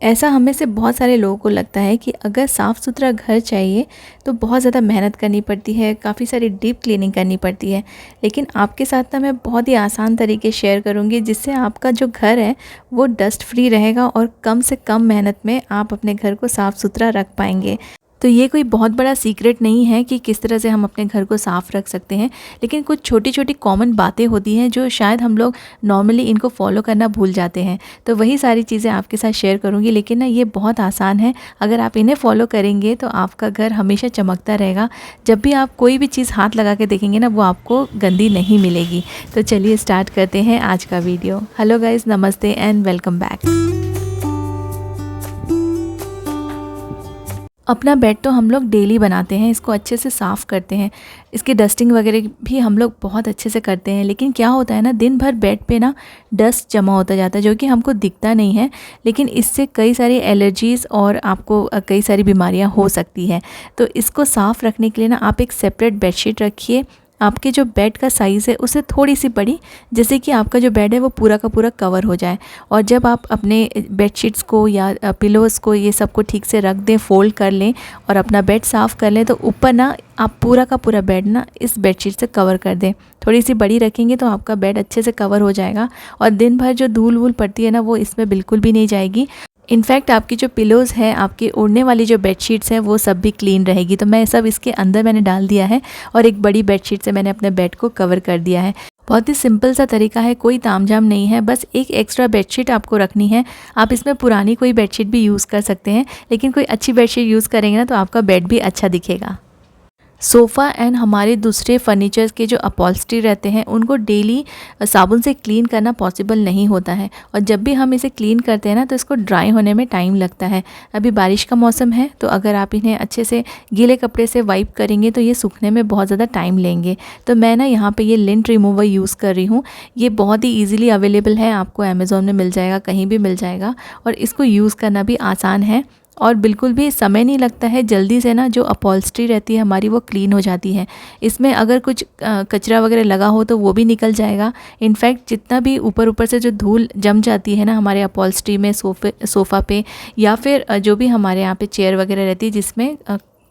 ऐसा हमें से बहुत सारे लोगों को लगता है कि अगर साफ़ सुथरा घर चाहिए तो बहुत ज़्यादा मेहनत करनी पड़ती है, काफ़ी सारी डीप क्लीनिंग करनी पड़ती है। लेकिन आपके साथ ना मैं बहुत ही आसान तरीके शेयर करूँगी जिससे आपका जो घर है वो डस्ट फ्री रहेगा और कम से कम मेहनत में आप अपने घर को साफ़ सुथरा रख पाएंगे। तो ये कोई बहुत बड़ा सीक्रेट नहीं है कि किस तरह से हम अपने घर को साफ़ रख सकते हैं, लेकिन कुछ छोटी छोटी कॉमन बातें होती हैं जो शायद हम लोग नॉर्मली इनको फॉलो करना भूल जाते हैं। तो वही सारी चीज़ें आपके साथ शेयर करूँगी, लेकिन ना ये बहुत आसान है। अगर आप इन्हें फॉलो करेंगे तो आपका घर हमेशा चमकता रहेगा। जब भी आप कोई भी चीज़ हाथ लगा के देखेंगे ना, वो आपको गंदी नहीं मिलेगी। तो चलिए स्टार्ट करते हैं आज का वीडियो। हेलो गाइज़, नमस्ते एंड वेलकम बैक। अपना बेड तो हम लोग डेली बनाते हैं, इसको अच्छे से साफ़ करते हैं, इसकी डस्टिंग वगैरह भी हम लोग बहुत अच्छे से करते हैं। लेकिन क्या होता है ना, दिन भर बेड पे ना डस्ट जमा होता जाता है जो कि हमको दिखता नहीं है, लेकिन इससे कई सारी एलर्जीज़ और आपको कई सारी बीमारियां हो सकती हैं। तो इसको साफ़ रखने के लिए ना आप एक सेपरेट बेडशीट रखिए। आपके जो बेड का साइज़ है उससे थोड़ी सी बड़ी, जैसे कि आपका जो बेड है वो पूरा का पूरा कवर हो जाए। और जब आप अपने बेडशीट्स को या पिलोज़ को ये सब को ठीक से रख दें, फ़ोल्ड कर लें और अपना बेड साफ़ कर लें, तो ऊपर ना आप पूरा का पूरा बेड ना इस बेडशीट से कवर कर दें। थोड़ी सी बड़ी रखेंगे तो आपका बेड अच्छे से कवर हो जाएगा और दिन भर जो धूल वूल पड़ती है ना वो इसमें बिल्कुल भी नहीं जाएगी। इनफैक्ट आपकी जो पिलोज़ है, आपकी ओढ़ने वाली जो बेडशीट्स हैं वो सब भी क्लीन रहेगी। तो मैं सब इसके अंदर मैंने डाल दिया है और एक बड़ी बेडशीट से मैंने अपने बेड को कवर कर दिया है। बहुत ही सिंपल सा तरीका है, कोई तामझाम नहीं है, बस एक एक्स्ट्रा बेडशीट आपको रखनी है। आप इसमें पुरानी कोई बेडशीट भी यूज़ कर सकते हैं, लेकिन कोई अच्छी बेडशीट यूज़ करेंगे ना तो आपका बेड भी अच्छा दिखेगा। सोफ़ा एंड हमारे दूसरे फर्नीचर्स के जो अपॉल्स्ट्री रहते हैं उनको डेली साबुन से क्लीन करना पॉसिबल नहीं होता है, और जब भी हम इसे क्लीन करते हैं ना तो इसको ड्राई होने में टाइम लगता है। अभी बारिश का मौसम है तो अगर आप इन्हें अच्छे से गीले कपड़े से वाइप करेंगे तो ये सूखने में बहुत ज़्यादा टाइम लेंगे। तो मैं ना यहाँ पर ये लिंट रिमूवर यूज़ कर रही हूँ। ये बहुत ही ईजिली अवेलेबल है, आपको अमेज़ॉन में मिल जाएगा, कहीं भी मिल जाएगा, और इसको यूज़ करना भी आसान है और बिल्कुल भी समय नहीं लगता है। जल्दी से ना जो अपॉल्स्ट्री रहती है हमारी वो क्लीन हो जाती है। इसमें अगर कुछ कचरा वगैरह लगा हो तो वो भी निकल जाएगा। इनफैक्ट जितना भी ऊपर से जो धूल जम जाती है ना हमारे अपॉल्स्ट्री में, सोफ़ा पे, या फिर जो भी हमारे यहाँ पे चेयर वगैरह रहती है जिसमें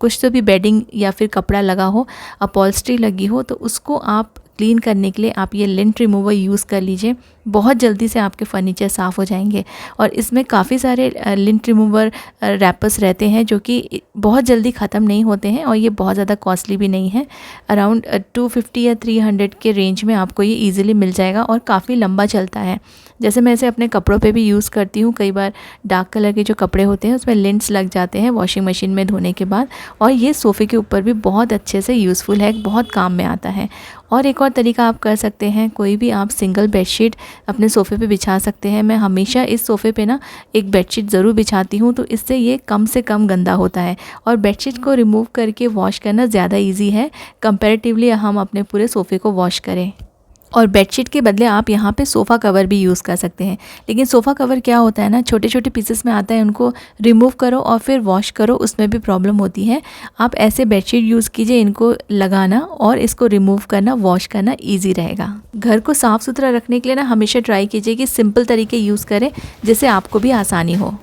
कुछ तो भी बेडिंग या फिर कपड़ा लगा हो, अपॉल्स्ट्री लगी हो, तो उसको आप क्लीन करने के लिए आप ये लिंट रिमूवर यूज़ कर लीजिए। बहुत जल्दी से आपके फर्नीचर साफ़ हो जाएंगे। और इसमें काफ़ी सारे लिंट रिमूवर रैपर्स रहते हैं जो कि बहुत जल्दी ख़त्म नहीं होते हैं और ये बहुत ज़्यादा कॉस्टली भी नहीं है। अराउंड 250 या 300 के रेंज में आपको ये ईज़िली मिल जाएगा और काफ़ी लंबा चलता है। जैसे मैं इसे अपने कपड़ों पे भी यूज़ करती हूँ। कई बार डार्क कलर के जो कपड़े होते हैं उसमें लिंट्स लग जाते हैं वॉशिंग मशीन में धोने के बाद, और ये सोफ़े के ऊपर भी बहुत अच्छे से यूज़फुल है, बहुत काम में आता है। और एक और तरीका आप कर सकते हैं, कोई भी आप सिंगल बेडशीट अपने सोफ़े पे बिछा सकते हैं। मैं हमेशा इस सोफ़े पे ना एक बेडशीट ज़रूर बिछाती हूँ, तो इससे ये कम से कम गंदा होता है और बेडशीट को रिमूव करके वॉश करना ज़्यादा इजी है कंपैरेटिवली हम अपने पूरे सोफ़े को वॉश करें। और बेडशीट के बदले आप यहाँ पे सोफ़ा कवर भी यूज़ कर सकते हैं। लेकिन सोफ़ा कवर क्या होता है ना, छोटे छोटे पीसेस में आता है, उनको रिमूव करो और फिर वॉश करो, उसमें भी प्रॉब्लम होती है। आप ऐसे बेडशीट यूज़ कीजिए, इनको लगाना और इसको रिमूव करना, वॉश करना ईजी रहेगा। घर को साफ़ सुथरा रखने के लिए ना हमेशा ट्राई कीजिए कि सिंपल तरीके यूज़ करें जिससे आपको भी आसानी हो।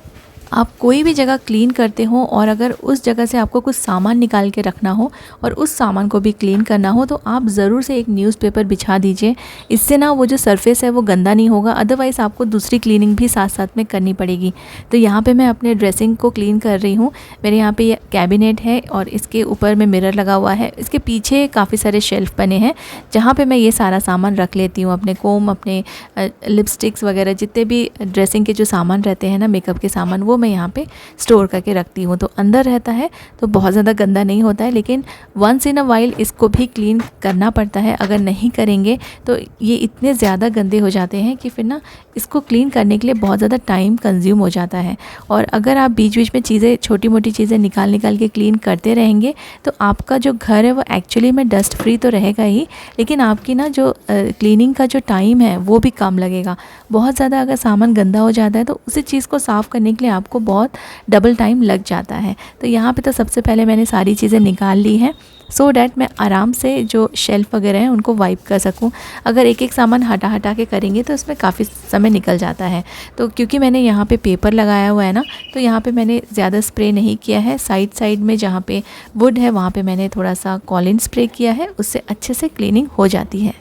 आप कोई भी जगह क्लीन करते हो और अगर उस जगह से आपको कुछ सामान निकाल के रखना हो और उस सामान को भी क्लीन करना हो तो आप ज़रूर से एक न्यूज़पेपर बिछा दीजिए। इससे ना वो जो सरफेस है वो गंदा नहीं होगा, अदरवाइज़ आपको दूसरी क्लीनिंग भी साथ साथ में करनी पड़ेगी। तो यहाँ पे मैं अपने ड्रेसिंग को क्लीन कर रही हूँ। मेरे यहाँ पे ये कैबिनेट है और इसके ऊपर में मिरर लगा हुआ है। इसके पीछे काफ़ी सारे शेल्फ बने हैं जहाँ पर मैं ये सारा सामान रख लेती हूँ, अपने कोम, अपने लिपस्टिक्स वगैरह, जितने भी ड्रेसिंग के जो सामान रहते हैं ना, मेकअप के सामान, वो मैं यहाँ पे स्टोर करके रखती हूँ। तो अंदर रहता है तो बहुत ज़्यादा गंदा नहीं होता है, लेकिन वंस इन अ वाइल इसको भी क्लीन करना पड़ता है। अगर नहीं करेंगे तो ये इतने ज़्यादा गंदे हो जाते हैं कि फिर ना इसको क्लीन करने के लिए बहुत ज़्यादा टाइम कंज्यूम हो जाता है। और अगर आप बीच बीच में चीज़ें, छोटी मोटी चीज़ें निकाल के क्लीन करते रहेंगे तो आपका जो घर है वो एक्चुअली में डस्ट फ्री तो रहेगा ही, लेकिन आपकी ना जो क्लीनिंग का जो टाइम है वो भी कम लगेगा। बहुत ज़्यादा अगर सामान गंदा हो जाता है तो उसी चीज़ को साफ़ करने के लिए आपको आपको बहुत डबल टाइम लग जाता है। तो यहाँ पे तो सबसे पहले मैंने सारी चीज़ें निकाल ली हैं सो डैट मैं आराम से जो शेल्फ़ वगैरह हैं उनको वाइप कर सकूं। अगर एक एक सामान हटा हटा के करेंगे तो उसमें काफ़ी समय निकल जाता है। तो क्योंकि मैंने यहाँ पे पेपर लगाया हुआ है ना, तो यहाँ पे मैंने ज़्यादा स्प्रे नहीं किया है। साइड साइड में जहाँ पे वुड है वहाँ पे मैंने थोड़ा सा कॉलिन स्प्रे किया है, उससे अच्छे से क्लीनिंग हो जाती है।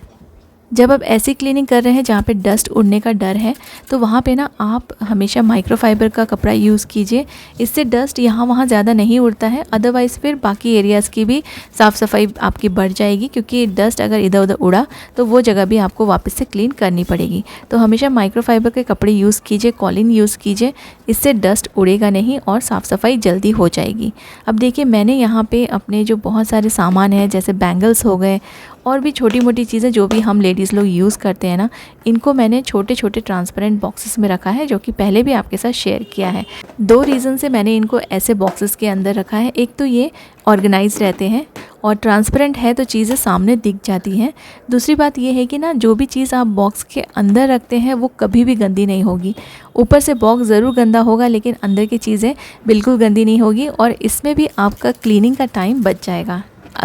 जब आप ऐसी क्लीनिंग कर रहे हैं जहाँ पे डस्ट उड़ने का डर है, तो वहाँ पे ना आप हमेशा माइक्रोफाइबर का कपड़ा यूज़ कीजिए। इससे डस्ट यहाँ वहाँ ज़्यादा नहीं उड़ता है। अदरवाइज़ फिर बाकी एरियाज़ की भी साफ़ सफाई आपकी बढ़ जाएगी, क्योंकि डस्ट अगर इधर उधर उड़ा तो वो जगह भी आपको वापस से क्लीन करनी पड़ेगी। तो हमेशा माइक्रोफाइबर के कपड़े यूज़ कीजिए, कॉलिन यूज़ कीजिए, इससे डस्ट उड़ेगा नहीं और साफ़ सफाई जल्दी हो जाएगी। अब देखिए मैंने यहाँ पे अपने जो बहुत सारे सामान हैं, जैसे बैंगल्स हो गए और भी छोटी मोटी चीज़ें जो भी हम लेडीज़ लोग यूज़ करते हैं ना, इनको मैंने छोटे छोटे ट्रांसपेरेंट बॉक्सेस में रखा है, जो कि पहले भी आपके साथ शेयर किया है। 2 रीज़न से मैंने इनको ऐसे बॉक्सेस के अंदर रखा है। एक तो ये ऑर्गेनाइज रहते हैं और ट्रांसपेरेंट है तो चीज़ें सामने दिख जाती हैं। दूसरी बात ये है कि ना, जो भी चीज़ आप बॉक्स के अंदर रखते हैं वो कभी भी गंदी नहीं होगी। ऊपर से बॉक्स ज़रूर गंदा होगा लेकिन अंदर की चीज़ें बिल्कुल गंदी नहीं होगी, और इसमें भी आपका क्लीनिंग का टाइम बच जाएगा।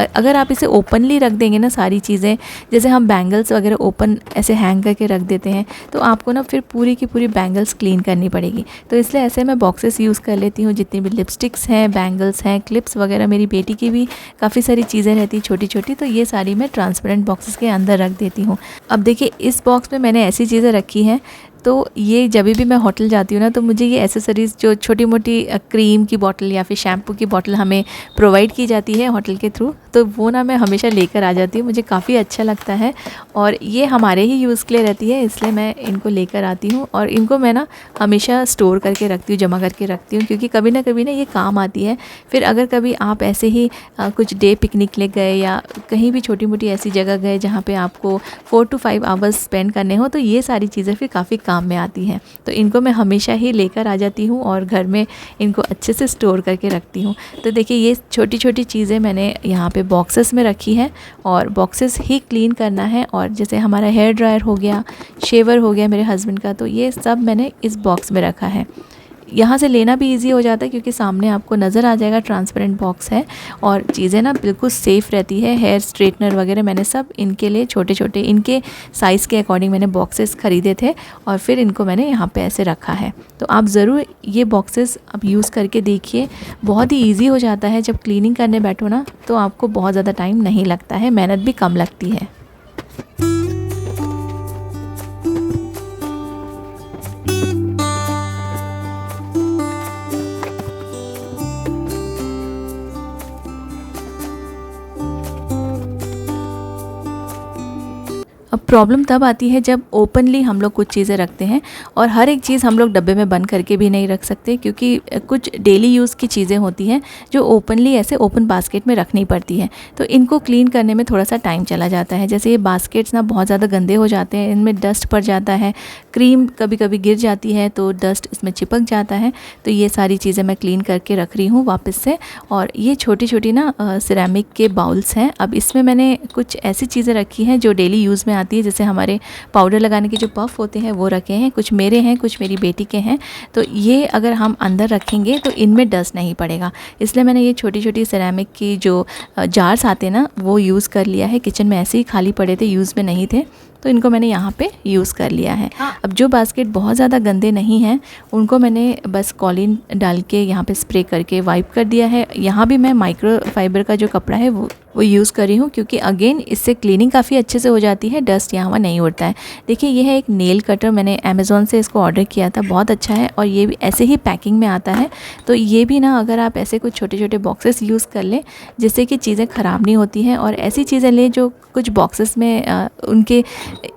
अगर आप इसे ओपनली रख देंगे ना सारी चीज़ें, जैसे हम बैंगल्स वगैरह ओपन ऐसे हैंग करके रख देते हैं, तो आपको ना फिर पूरी की पूरी बैंगल्स क्लीन करनी पड़ेगी। तो इसलिए ऐसे मैं बॉक्सेस यूज़ कर लेती हूँ। जितनी भी लिपस्टिक्स हैं, बैंगल्स हैं, क्लिप्स वगैरह, मेरी बेटी की भी काफ़ी सारी चीज़ें रहती हैं छोटी छोटी, तो ये सारी मैं ट्रांसपेरेंट बॉक्सेस के अंदर रख देती हूँ। अब देखिए इस बॉक्स में मैंने ऐसी चीज़ें रखी हैं, तो ये जब भी मैं होटल जाती हूँ ना, तो मुझे ये एसेसरीज़ जो छोटी मोटी क्रीम की बोतल या फिर शैम्पू की बोतल हमें प्रोवाइड की जाती है होटल के थ्रू, तो वो ना मैं हमेशा लेकर आ जाती हूँ। मुझे काफ़ी अच्छा लगता है और ये हमारे ही यूज़ के लिए रहती है, इसलिए मैं इनको लेकर आती हूँ और इनको मैं ना हमेशा स्टोर करके रखती हूँ, जमा करके रखती हूँ, क्योंकि कभी ना कभी ना ये काम आती है। फिर अगर कभी आप ऐसे ही कुछ डे पिकनिक ले गए या कहीं भी छोटी मोटी ऐसी जगह गए जहाँ पे आपको 4 to 5 आवर्स स्पेंड करने हो, तो ये सारी चीज़ें फिर काफ़ी काम में आती हैं। तो इनको मैं हमेशा ही लेकर आ जाती हूँ और घर में इनको अच्छे से स्टोर करके रखती हूँ। तो देखिए ये छोटी छोटी चीज़ें मैंने यहाँ पे बॉक्सेस में रखी है और बॉक्सेस ही क्लीन करना है। और जैसे हमारा हेयर ड्रायर हो गया, शेवर हो गया मेरे हस्बैंड का, तो ये सब मैंने इस बॉक्स में रखा है। यहाँ से लेना भी इजी हो जाता है क्योंकि सामने आपको नज़र आ जाएगा ट्रांसपेरेंट बॉक्स है और चीज़ें ना बिल्कुल सेफ़ रहती है। हेयर स्ट्रेटनर वगैरह मैंने सब इनके लिए छोटे छोटे इनके साइज़ के अकॉर्डिंग मैंने बॉक्सेस ख़रीदे थे और फिर इनको मैंने यहाँ पे ऐसे रखा है। तो आप ज़रूर ये बॉक्सेस आप यूज़ करके देखिए, बहुत ही ईजी हो जाता है। जब क्लीनिंग करने बैठो ना तो आपको बहुत ज़्यादा टाइम नहीं लगता है, मेहनत भी कम लगती है। अब प्रॉब्लम तब आती है जब ओपनली हम लोग कुछ चीज़ें रखते हैं और हर एक चीज़ हम लोग डब्बे में बंद करके भी नहीं रख सकते, क्योंकि कुछ डेली यूज़ की चीज़ें होती हैं जो ओपनली ऐसे ओपन बास्केट में रखनी पड़ती है। तो इनको क्लीन करने में थोड़ा सा टाइम चला जाता है। जैसे ये बास्केट्स ना बहुत ज़्यादा गंदे हो जाते हैं, इनमें डस्ट पड़ जाता है, क्रीम कभी कभी गिर जाती है तो डस्ट इसमें चिपक जाता है। तो ये सारी चीज़ें मैं क्लीन करके रख रही हूँ वापस से। और ये छोटी छोटी ना सिरेमिक के बाउल्स हैं। अब इसमें मैंने कुछ ऐसी चीज़ें रखी हैं जो डेली यूज़ में आती है, जैसे हमारे पाउडर लगाने के जो पफ होते हैं वो रखे हैं, कुछ मेरे हैं कुछ मेरी बेटी के हैं। तो ये अगर हम अंदर रखेंगे तो इनमें डस्ट नहीं पड़ेगा, इसलिए मैंने ये छोटी छोटी सिरेमिक की जो जार्स आते हैं ना वो यूज़ कर लिया है। किचन में ऐसे ही खाली पड़े थे, यूज़ में नहीं थे, तो इनको मैंने यहाँ पे यूज़ कर लिया है। अब जो बास्केट बहुत ज़्यादा गंदे नहीं हैं उनको मैंने बस कॉलिन डाल के यहाँ पे स्प्रे करके वाइप कर दिया है। यहाँ भी मैं माइक्रोफाइबर का जो कपड़ा है वो यूज़ कर रही हूँ, क्योंकि अगेन इससे क्लीनिंग काफ़ी अच्छे से हो जाती है, डस्ट यहाँ वहाँ नहीं उड़ता है। देखिए ये है एक नेल कटर, मैंने अमेज़ॉन से इसको ऑर्डर किया था, बहुत अच्छा है और ये भी ऐसे ही पैकिंग में आता है। तो ये भी ना अगर आप ऐसे कुछ छोटे छोटे बॉक्सेस यूज़ कर लें जिससे कि चीज़ें ख़राब नहीं होती हैं, और ऐसी चीज़ें लें जो कुछ बॉक्सेस में उनके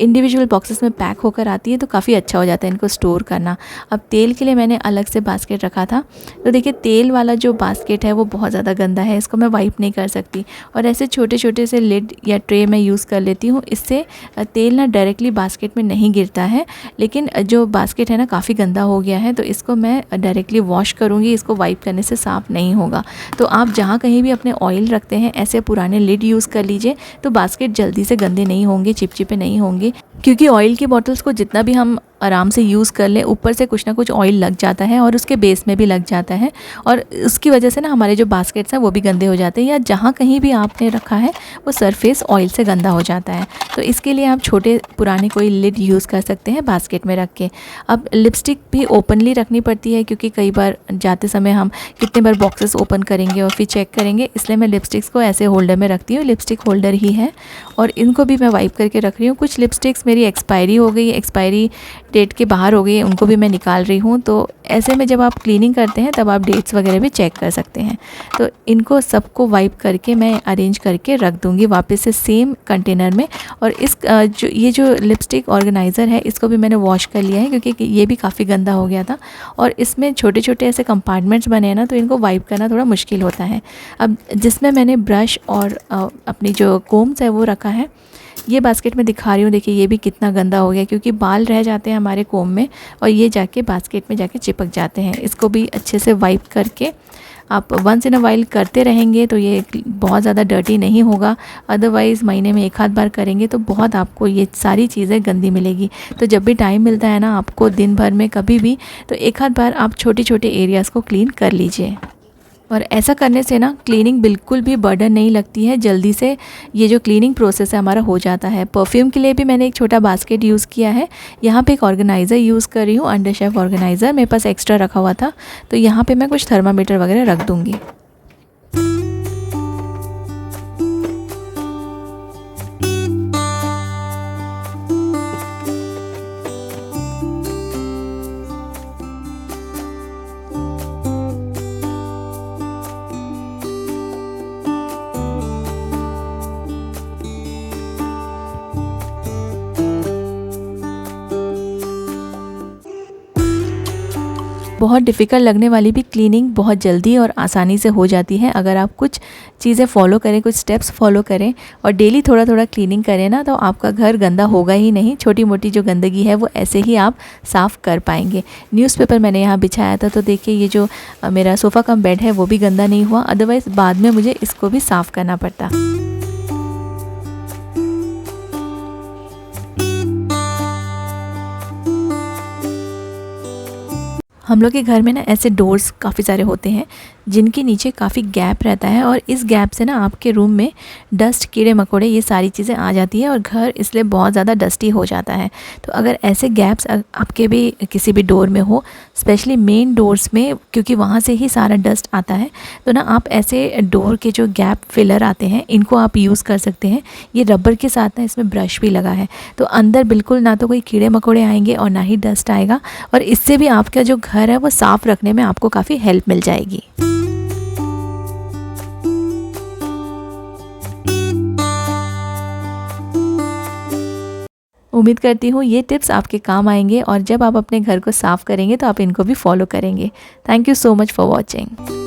इंडिविजुअल बॉक्सेस में पैक होकर आती है, तो काफ़ी अच्छा हो जाता है इनको स्टोर करना। अब तेल के लिए मैंने अलग से बास्केट रखा था, तो देखिए तेल वाला जो बास्केट है वो बहुत ज़्यादा गंदा है, इसको मैं वाइप नहीं कर सकती। और ऐसे छोटे छोटे से लिड या ट्रे मैं यूज़ कर लेती हूँ, इससे तेल ना डायरेक्टली बास्केट में नहीं गिरता है। लेकिन जो बास्केट है ना काफ़ी गंदा हो गया है, तो इसको मैं डायरेक्टली वॉश करूँगी, इसको वाइप करने से साफ़ नहीं होगा। तो आप जहाँ कहीं भी अपने ऑयल रखते हैं ऐसे पुराने लिड यूज़ कर लीजिए, तो बास्केट जल्दी से गंदे नहीं होंगे, चिपचिपे नहीं होंगे। क्योंकि ऑयल की बॉटल्स को जितना भी हम आराम से यूज़ कर लें, ऊपर से कुछ ना कुछ ऑयल लग जाता है और उसके बेस में भी लग जाता है, और उसकी वजह से ना हमारे जो बास्केट्स हैं वो भी गंदे हो जाते हैं, या जहाँ कहीं भी आपने रखा है वो सरफेस ऑयल से गंदा हो जाता है। तो इसके लिए आप छोटे पुराने कोई लिड यूज़ कर सकते हैं बास्केट में रख के। अब लिपस्टिक भी ओपनली रखनी पड़ती है, क्योंकि कई बार जाते समय हम कितने बार बॉक्सेस ओपन करेंगे और फिर चेक करेंगे, इसलिए मैं लिपस्टिक्स को ऐसे होल्डर में रखती हूँ। लिपस्टिक होल्डर ही है, और इनको भी मैं वाइप करके रख रही हूँ। कुछ लिपस्टिक्स मेरी एक्सपायरी हो गई, एक्सपायरी डेट के बाहर हो गई, उनको भी मैं निकाल रही हूँ। तो ऐसे में जब आप क्लीनिंग करते हैं तब आप डेट्स वगैरह भी चेक कर सकते हैं। तो इनको सबको वाइप करके मैं अरेंज करके रख दूँगी वापस से सेम कंटेनर में। और इस ये जो लिपस्टिक ऑर्गेनाइज़र है इसको भी मैंने वॉश कर लिया है, क्योंकि ये भी काफ़ी गंदा हो गया था, और इसमें छोटे छोटे ऐसे कंपार्टमेंट्स बने हैं ना, तो इनको वाइप करना थोड़ा मुश्किल होता है। अब जिसमें मैंने ब्रश और अपनी जो कोम्स है वो रखा है, ये बास्केट में दिखा रही हूँ। देखिए ये भी कितना गंदा हो गया, क्योंकि बाल रह जाते हैं हमारे कोम में और ये जाके बास्केट में जाके चिपक जाते हैं। इसको भी अच्छे से वाइप करके आप वंस इन अ वाइल करते रहेंगे तो ये बहुत ज़्यादा डर्टी नहीं होगा। अदरवाइज़ महीने में एक आध बार करेंगे तो बहुत आपको ये सारी चीज़ें गंदी मिलेगी। तो जब भी टाइम मिलता है ना आपको दिन भर में कभी भी, तो एक आध बार आप छोटे छोटे एरियाज़ को क्लीन कर लीजिए। और ऐसा करने से ना क्लीनिंग बिल्कुल भी बर्डन नहीं लगती है, जल्दी से ये जो क्लीनिंग प्रोसेस है हमारा हो जाता है। परफ्यूम के लिए भी मैंने एक छोटा बास्केट यूज़ किया है। यहाँ पे एक ऑर्गेनाइज़र यूज़ कर रही हूँ, अंडर शेफ ऑर्गेनाइज़र मेरे पास एक्स्ट्रा रखा हुआ था, तो यहाँ पे मैं कुछ थर्मामीटर वगैरह रख दूँगी। बहुत डिफ़िकल्ट लगने वाली भी क्लीनिंग बहुत जल्दी और आसानी से हो जाती है, अगर आप कुछ चीज़ें फॉलो करें, कुछ स्टेप्स फॉलो करें और डेली थोड़ा थोड़ा क्लीनिंग करें ना, तो आपका घर गंदा होगा ही नहीं। छोटी मोटी जो गंदगी है वो ऐसे ही आप साफ़ कर पाएंगे। न्यूज़पेपर मैंने यहाँ बिछाया था, तो देखिए ये जो मेरा सोफ़ा कम बेड है वो भी गंदा नहीं हुआ, अदरवाइज़ बाद में मुझे इसको भी साफ़ करना पड़ता। हम लोग के घर में ना ऐसे डोर्स काफ़ी सारे होते हैं जिनके नीचे काफ़ी गैप रहता है, और इस गैप से ना आपके रूम में डस्ट, कीड़े मकोड़े, ये सारी चीज़ें आ जाती है और घर इसलिए बहुत ज़्यादा डस्टी हो जाता है। तो अगर ऐसे गैप्स आपके भी किसी भी डोर में हो, स्पेशली मेन डोर्स में, क्योंकि वहाँ से ही सारा डस्ट आता है, तो ना आप ऐसे डोर के जो गैप फिलर आते हैं इनको आप यूज़ कर सकते हैं। ये रबर के साथ ना इसमें ब्रश भी लगा है, तो अंदर बिल्कुल ना तो कोई कीड़े मकोड़े आएंगे और ना ही डस्ट आएगा, और इससे भी आपका जो घर है वो साफ़ रखने में आपको काफ़ी हेल्प मिल जाएगी। उम्मीद करती हूँ ये टिप्स आपके काम आएंगे, और जब आप अपने घर को साफ़ करेंगे तो आप इनको भी फॉलो करेंगे। Thank you so much for watching.